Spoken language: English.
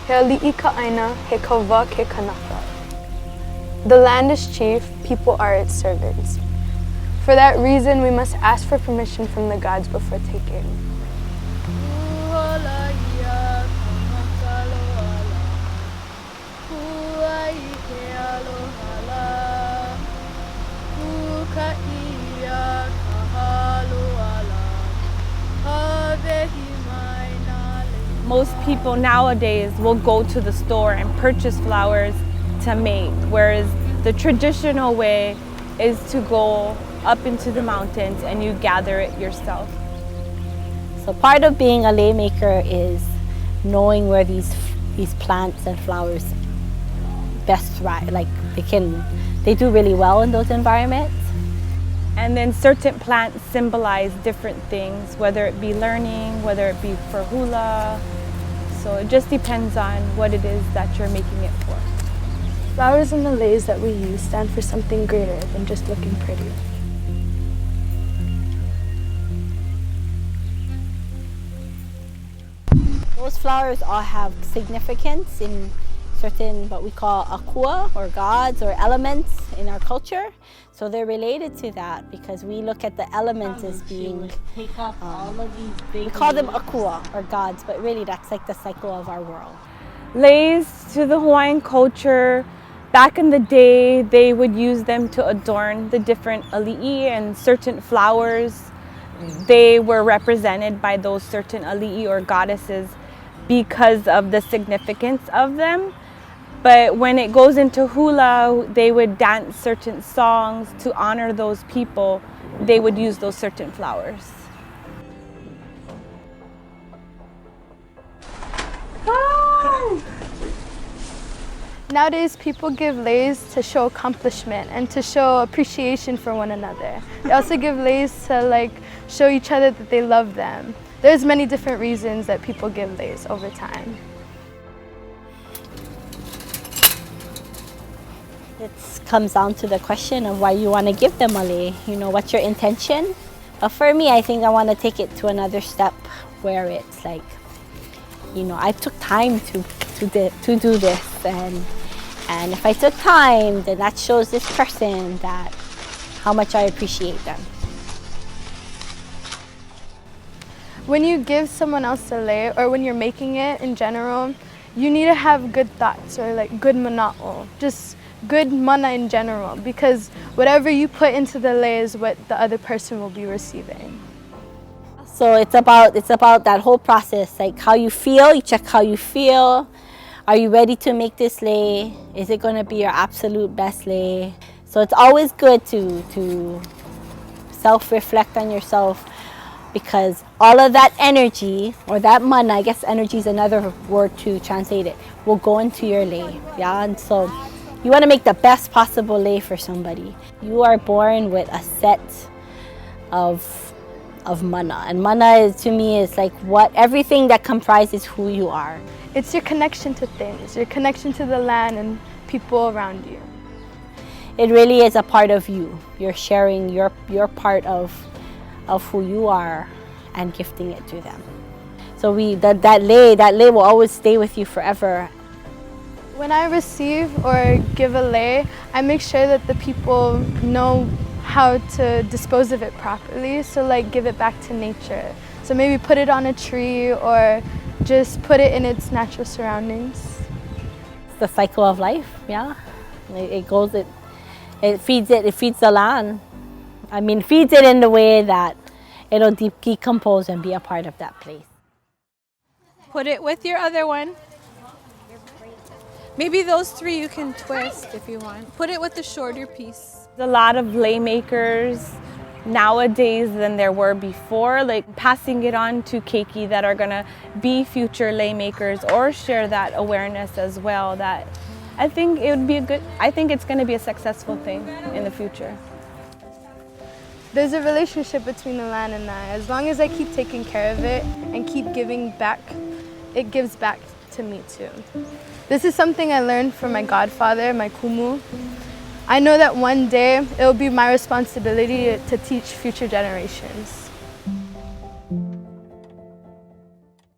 He ali'i ka'aina, he kauwa ke kanaka. The land is chief, people are its servants. For that reason, we must ask for permission from the gods before taking. Most people nowadays will go to the store and purchase flowers to make, whereas the traditional way is to go up into the mountains and you gather it yourself. So part of being a lei maker is knowing where these plants and flowers best thrive. Like they do really well in those environments. And then certain plants symbolize different things, whether it be learning, whether it be for hula. So it just depends on what it is that you're making it for. Flowers and the leis that we use stand for something greater than just looking pretty. Those flowers all have significance in certain what we call akua, or gods, or elements in our culture. So they're related to that because we look at the elements as being, we call them akua, or gods, but really that's like the cycle of our world. Leis, to the Hawaiian culture, back in the day, they would use them to adorn the different ali'i and certain flowers. They were represented by those certain ali'i or goddesses because of the significance of them. But when it goes into hula, they would dance certain songs to honor those people. They would use those certain flowers. Hi. Nowadays, people give leis to show accomplishment and to show appreciation for one another. They also give leis to show each other that they love them. There's many different reasons that people give leis over time. It comes down to the question of why you want to give them a lei. You know, what's your intention? But for me, I think I want to take it to another step where it's like, you know, I took time to do this, and if I took time, then that shows this person that how much I appreciate them. When you give someone else a lei, or when you're making it in general, you need to have good thoughts, or good mana'o, just good mana in general, because whatever you put into the lei is what the other person will be receiving. So it's about that whole process, like how you feel. You check how you feel. Are you ready to make this lei? Is it going to be your absolute best lei? So it's always good to self-reflect on yourself, because all of that energy, or that mana, I guess energy is another word to translate it, will go into your lei. Yeah, and so you want to make the best possible lei for somebody. You are born with a set of mana, and mana is, to me, is like everything that comprises who you are. It's your connection to things, your connection to the land and people around you. It really is a part of you. You're sharing your part of who you are and gifting it to them. So that lei will always stay with you forever. When I receive or give a lei, I make sure that the people know how to dispose of it properly. So give it back to nature. So maybe put it on a tree, or just put it in its natural surroundings. It's the cycle of life, yeah. It feeds the land. I mean, feeds it in the way that it'll decompose and be a part of that place. Put it with your other one. Maybe those three you can twist if you want. Put it with the shorter piece. There's a lot of lei makers nowadays than there were before, passing it on to keiki that are gonna be future lei makers, or share that awareness as well. That I think it's gonna be a successful thing in the future. There's a relationship between the land and I. As long as I keep taking care of it and keep giving back, it gives back to me too. This is something I learned from my godfather, my kumu. I know that one day it will be my responsibility to teach future generations.